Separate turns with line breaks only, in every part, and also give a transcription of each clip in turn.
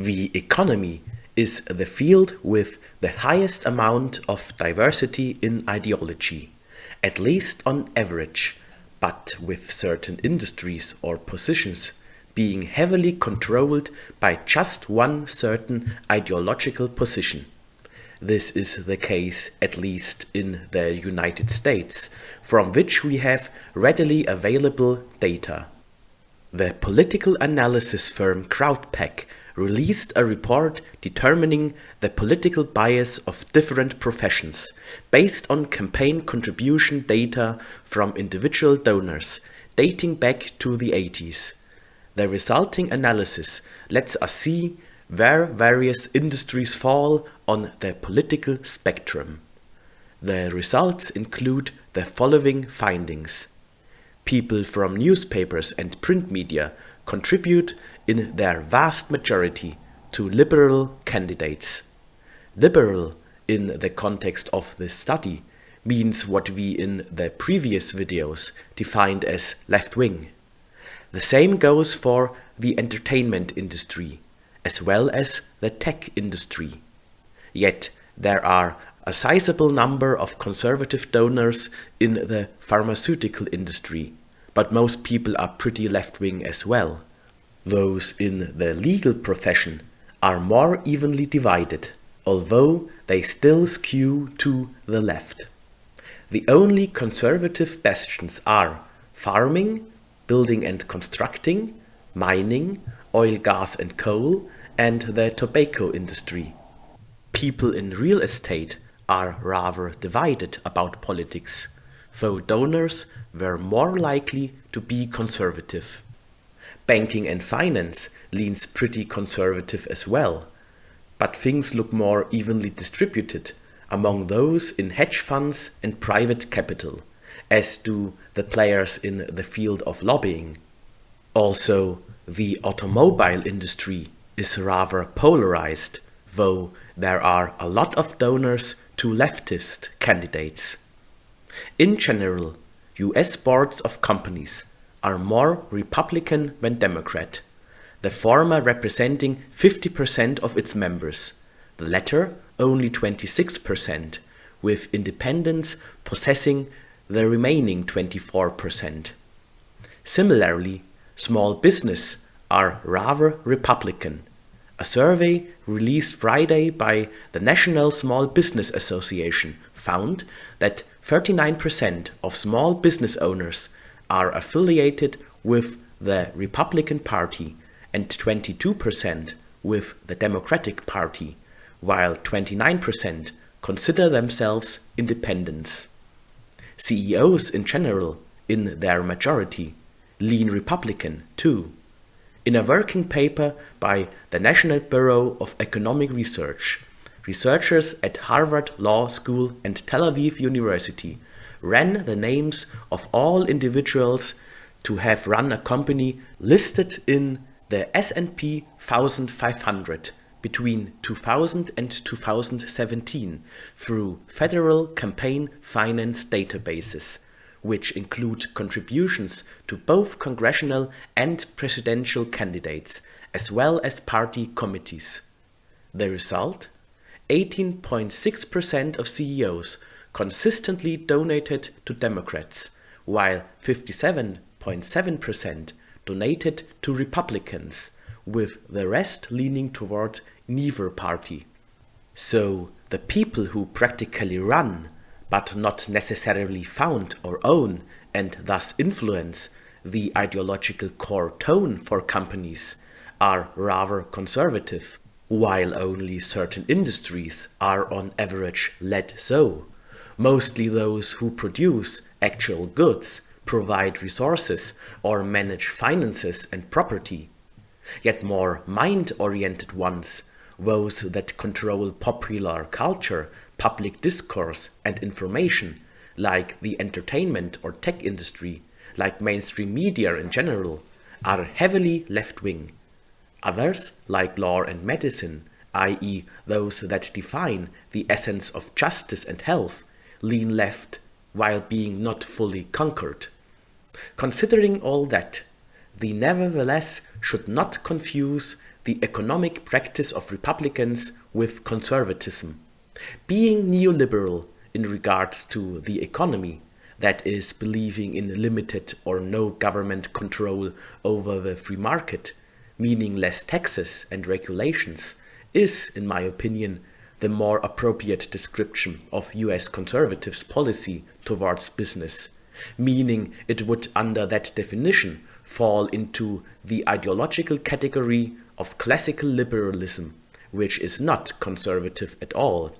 The economy is the field with the highest amount of diversity in ideology, at least on average, but with certain industries or positions being heavily controlled by just one certain ideological position. This is the case at least in the United States, from which we have readily available data. The political analysis firm Crowdpack released a report determining the political bias of different professions based on campaign contribution data from individual donors dating back to the 80s. The resulting analysis lets us see where various industries fall on the political spectrum. The results include the following findings. People from newspapers and print media contribute in their vast majority to liberal candidates. Liberal, in the context of this study, means what we in the previous videos defined as left-wing. The same goes for the entertainment industry, as well as the tech industry. Yet there are a sizable number of conservative donors in the pharmaceutical industry, but most people are pretty left-wing as well. Those in the legal profession are more evenly divided, although they still skew to the left. The only conservative bastions are farming, building and constructing, mining, oil, gas and coal, and the tobacco industry. People in real estate are rather divided about politics, though donors were more likely to be conservative. Banking and finance leans pretty conservative as well, but things look more evenly distributed among those in hedge funds and private capital, as do the players in the field of lobbying. Also, the automobile industry is rather polarized, though there are a lot of donors to leftist candidates. In general, US boards of companies are more Republican than Democrat, the former representing 50% of its members, the latter only 26%, with independents possessing the remaining 24%. Similarly, small business are rather Republican. A survey released Friday by the National Small Business Association found that 39% of small business owners are affiliated with the Republican Party and 22% with the Democratic Party, while 29% consider themselves independents. CEOs in general, in their majority, lean Republican too. In a working paper by the National Bureau of Economic Research, researchers at Harvard Law School and Tel Aviv University ran the names of all individuals to have run a company listed in the S&P 1500 between 2000 and 2017 through federal campaign finance databases, which include contributions to both congressional and presidential candidates, as well as party committees. The result? 18.6% of CEOs consistently donated to Democrats, while 57.7% donated to Republicans, with the rest leaning toward neither party. So the people who practically run, but not necessarily found or own, and thus influence the ideological core tone for companies, are rather conservative, while only certain industries are on average led so. Mostly those who produce actual goods, provide resources, or manage finances and property. Yet more mind-oriented ones, those that control popular culture, public discourse and information, like the entertainment or tech industry, like mainstream media in general, are heavily left-wing. Others, like law and medicine, i.e. those that define the essence of justice and health, lean left while being not fully conquered. Considering all that, the nevertheless should not confuse the economic practice of Republicans with conservatism, being neoliberal in regards to the economy, that is, believing in limited or no government control over the free market, meaning less taxes and regulations, is, in my opinion, the more appropriate description of US conservatives' policy towards business, meaning it would, under that definition, fall into the ideological category of classical liberalism, which is not conservative at all.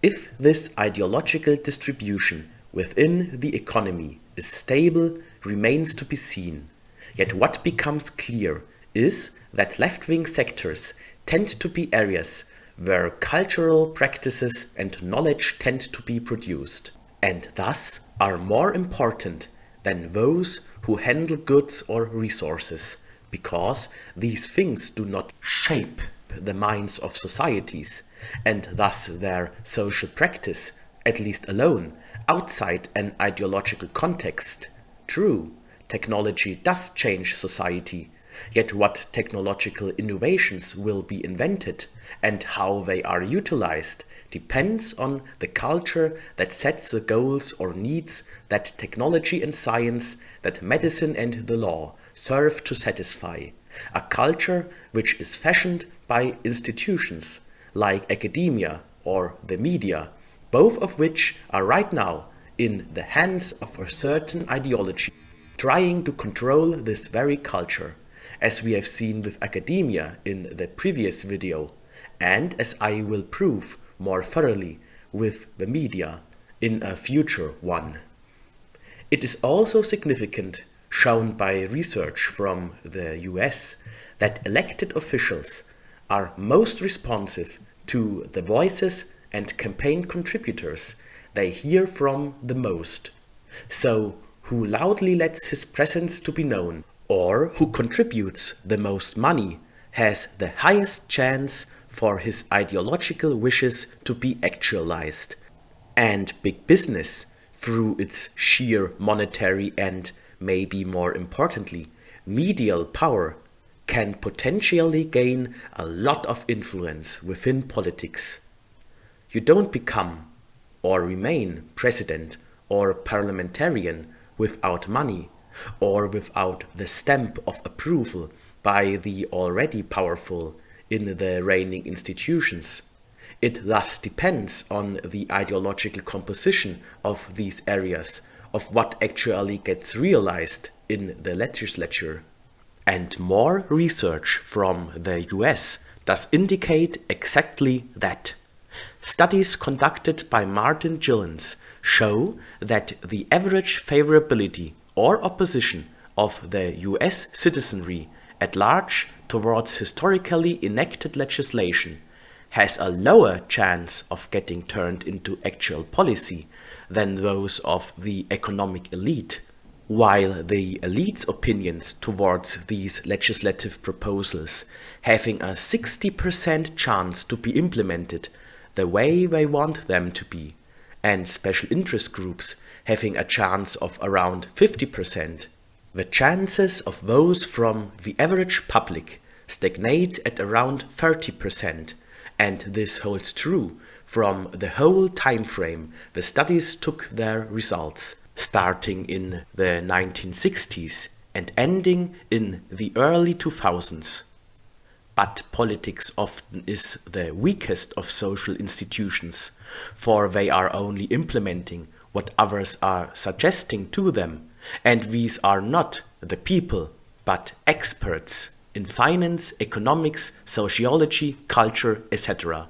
If this ideological distribution within the economy is stable remains to be seen, yet what becomes clear is that left-wing sectors tend to be areas where cultural practices and knowledge tend to be produced, and thus are more important than those who handle goods or resources, because these things do not shape the minds of societies, and thus their social practice, at least alone, outside an ideological context. True, technology does change society, yet what technological innovations will be invented and how they are utilized depends on the culture that sets the goals or needs that technology and science, that medicine and the law serve to satisfy. A culture which is fashioned by institutions like academia or the media, both of which are right now in the hands of a certain ideology trying to control this very culture, as we have seen with academia in the previous video, and as I will prove more thoroughly with the media in a future one. It is also significant, shown by research from the US, that elected officials are most responsive to the voices and campaign contributors they hear from the most. So, who loudly lets his presence to be known, or who contributes the most money, has the highest chance for his ideological wishes to be actualized. And big business, through its sheer monetary and, maybe more importantly, medial power, can potentially gain a lot of influence within politics. You don't become or remain president or parliamentarian without money or without the stamp of approval by the already powerful in the reigning institutions. It thus depends on the ideological composition of these areas, of what actually gets realized in the legislature. And more research from the US does indicate exactly that. Studies conducted by Martin Gillens show that the average favorability or opposition of the US citizenry at large towards historically enacted legislation has a lower chance of getting turned into actual policy than those of the economic elite, while the elite's opinions towards these legislative proposals having a 60% chance to be implemented the way they want them to be, and special interest groups having a chance of around 50%. The chances of those from the average public stagnate at around 30%, and this holds true from the whole time frame the studies took their results, starting in the 1960s and ending in the early 2000s. But politics often is the weakest of social institutions, for they are only implementing what others are suggesting to them, and these are not the people, but experts in finance, economics, sociology, culture, etc.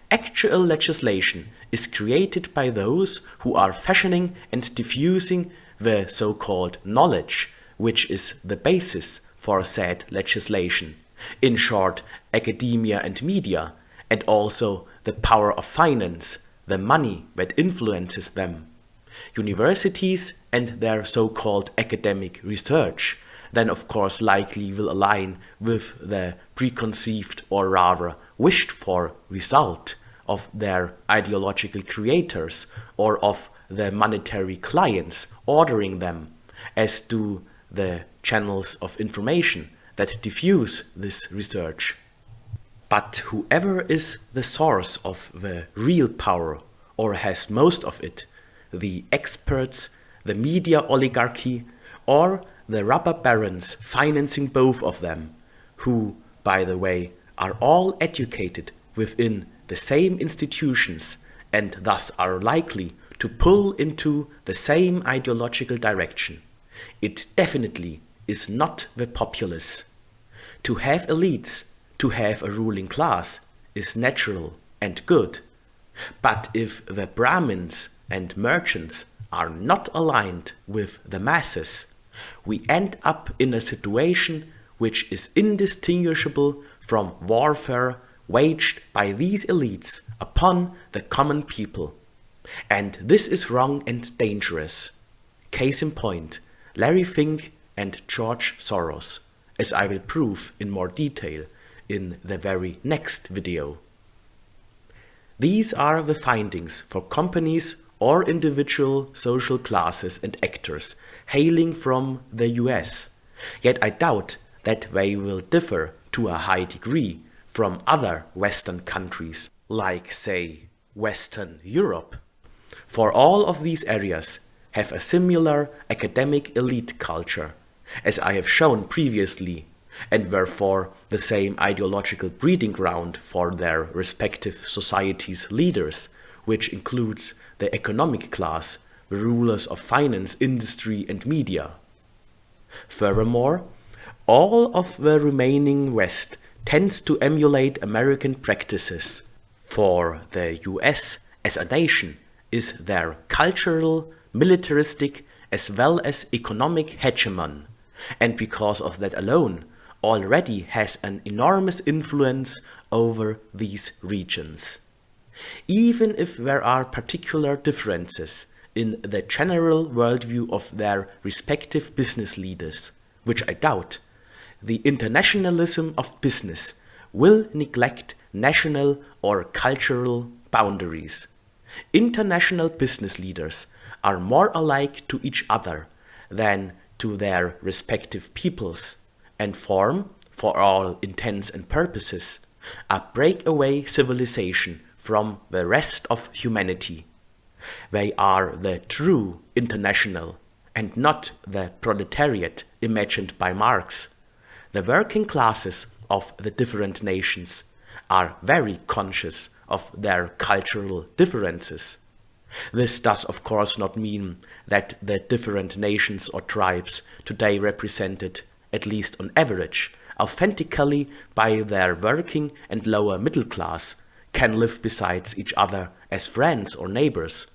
Actual legislation is created by those who are fashioning and diffusing the so-called knowledge, which is the basis for said legislation. In short, academia and media, and also the power of finance, the money that influences them. Universities and their so-called academic research then of course likely will align with the preconceived or rather wished for result of their ideological creators or of the monetary clients ordering them, as do the channels of information that diffuse this research. But whoever is the source of the real power, or has most of it, the experts, the media oligarchy, or the rubber barons financing both of them, who, by the way, are all educated within the same institutions and thus are likely to pull into the same ideological direction. It definitely is not the populace. To have elites, to have a ruling class, is natural and good. But if the Brahmins and merchants are not aligned with the masses, we end up in a situation which is indistinguishable from warfare waged by these elites upon the common people. And this is wrong and dangerous. Case in point, Larry Fink and George Soros, as I will prove in more detail in the very next video. These are the findings for companies or individual social classes and actors hailing from the US. Yet I doubt that they will differ to a high degree from other Western countries, like, say, Western Europe. For all of these areas have a similar academic elite culture, as I have shown previously, and therefore the same ideological breeding ground for their respective societies' leaders, which includes the economic class, the rulers of finance, industry and media. Furthermore, all of the remaining West tends to emulate American practices, for the US as a nation is their cultural, militaristic as well as economic hegemon, and because of that alone already has an enormous influence over these regions. Even if there are particular differences in the general worldview of their respective business leaders, which I doubt, the internationalism of business will neglect national or cultural boundaries. International business leaders are more alike to each other than to their respective peoples and form, for all intents and purposes, a breakaway civilization from the rest of humanity. They are the true international and not the proletariat imagined by Marx. The working classes of the different nations are very conscious of their cultural differences. This does of course not mean that the different nations or tribes today represented, at least on average, authentically by their working and lower middle class, can live beside each other as friends or neighbors.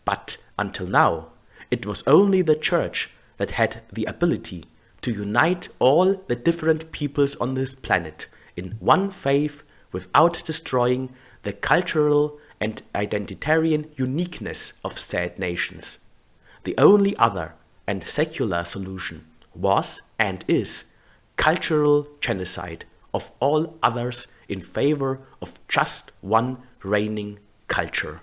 But until now, it was only the church that had the ability to unite all the different peoples on this planet in one faith without destroying the cultural and identitarian uniqueness of said nations. The only other and secular solution was and is cultural genocide of all others in favor of just one reigning culture.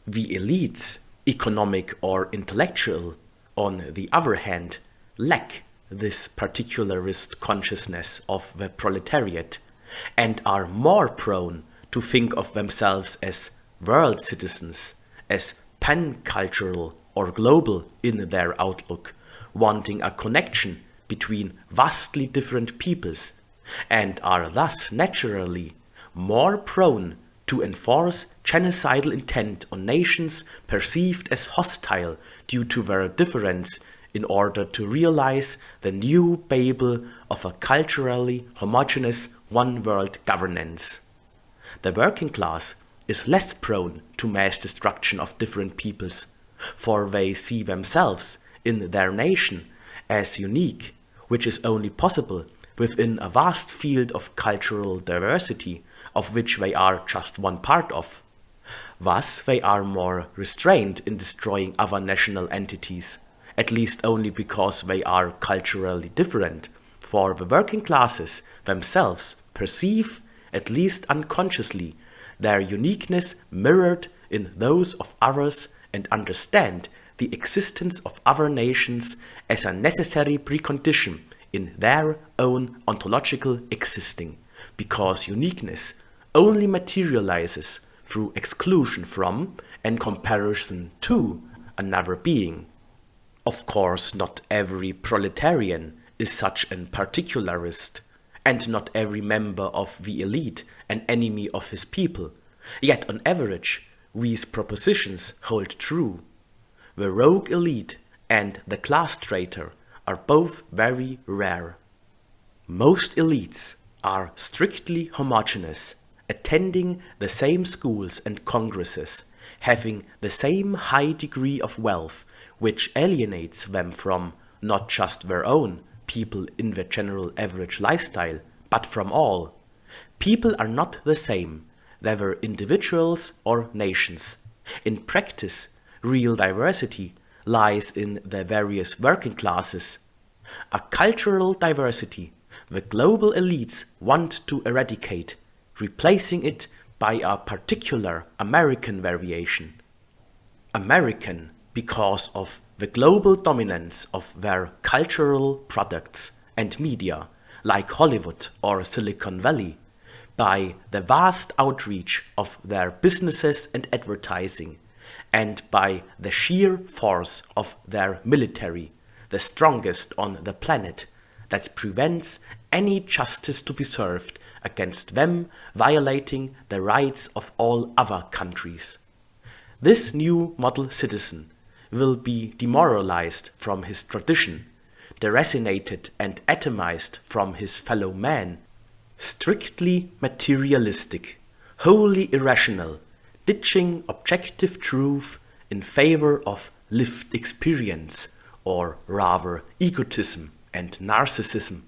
The elites, economic or intellectual, on the other hand, lack this particularist consciousness of the proletariat and are more prone to think of themselves as world citizens, as pan-cultural or global in their outlook, wanting a connection between vastly different peoples, and are thus naturally more prone to enforce genocidal intent on nations perceived as hostile due to their difference in order to realize the new Babel of a culturally homogeneous one-world governance. The working class is less prone to mass destruction of different peoples, for they see themselves in their nation as unique, which is only possible within a vast field of cultural diversity of which they are just one part of. Thus, they are more restrained in destroying other national entities, at least only because they are culturally different, for the working classes themselves perceive, at least unconsciously, their uniqueness mirrored in those of others and understand the existence of other nations as a necessary precondition in their own ontological existing, because uniqueness only materializes through exclusion from and comparison to another being. Of course, not every proletarian is such an particularist, and not every member of the elite an enemy of his people. Yet on average, these propositions hold true. The rogue elite and the class traitor are both very rare. Most elites are strictly homogeneous, attending the same schools and congresses, having the same high degree of wealth, which alienates them from not just their own people in their general average lifestyle, but from all. People are not the same, whether individuals or nations. In practice, real diversity lies in the various working classes. A cultural diversity the global elites want to eradicate, replacing it by a particular American variation. American because of the global dominance of their cultural products and media, like Hollywood or Silicon Valley, by the vast outreach of their businesses and advertising, and by the sheer force of their military, the strongest on the planet, that prevents any justice to be served against them violating the rights of all other countries. This new model citizen will be demoralized from his tradition, deracinated and atomized from his fellow man, strictly materialistic, wholly irrational, ditching objective truth in favor of lived experience, or rather egotism and narcissism,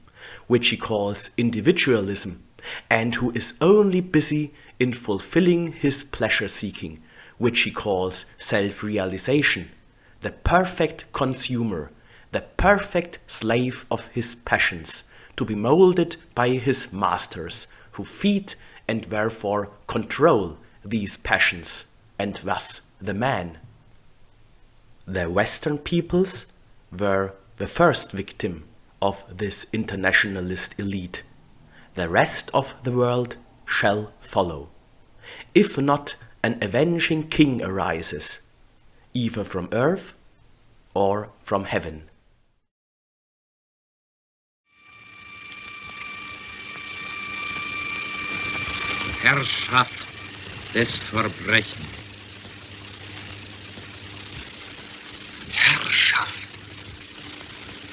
which he calls individualism, and who is only busy in fulfilling his pleasure-seeking, which he calls self-realization, the perfect consumer, the perfect slave of his passions, to be molded by his masters, who feed and therefore control these passions, and thus the man. The Western peoples were the first victim of this internationalist elite. The rest of the world shall follow. If not, an avenging king arises, either from earth or from heaven.
Herrschaft des Verbrechens. Herrschaft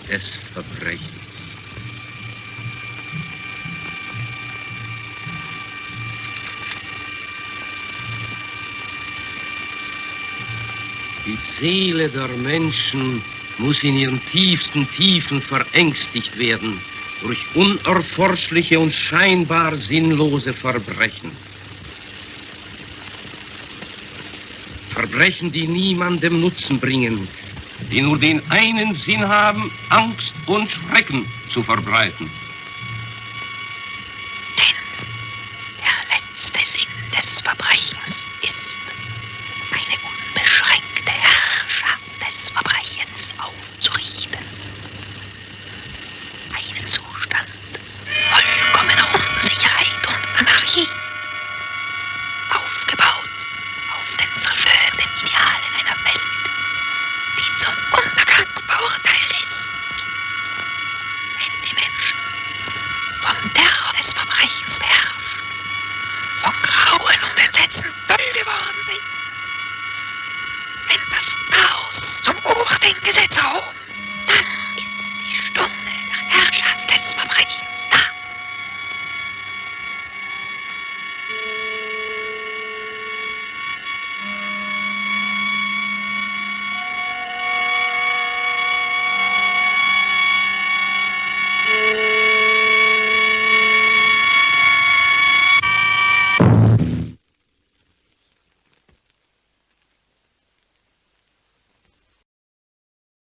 des Verbrechens. Die Seele der Menschen muss in ihren tiefsten Tiefen verängstigt werden durch unerforschliche und scheinbar sinnlose Verbrechen. Verbrechen, die niemandem Nutzen bringen, die nur den einen Sinn haben, Angst und Schrecken zu verbreiten.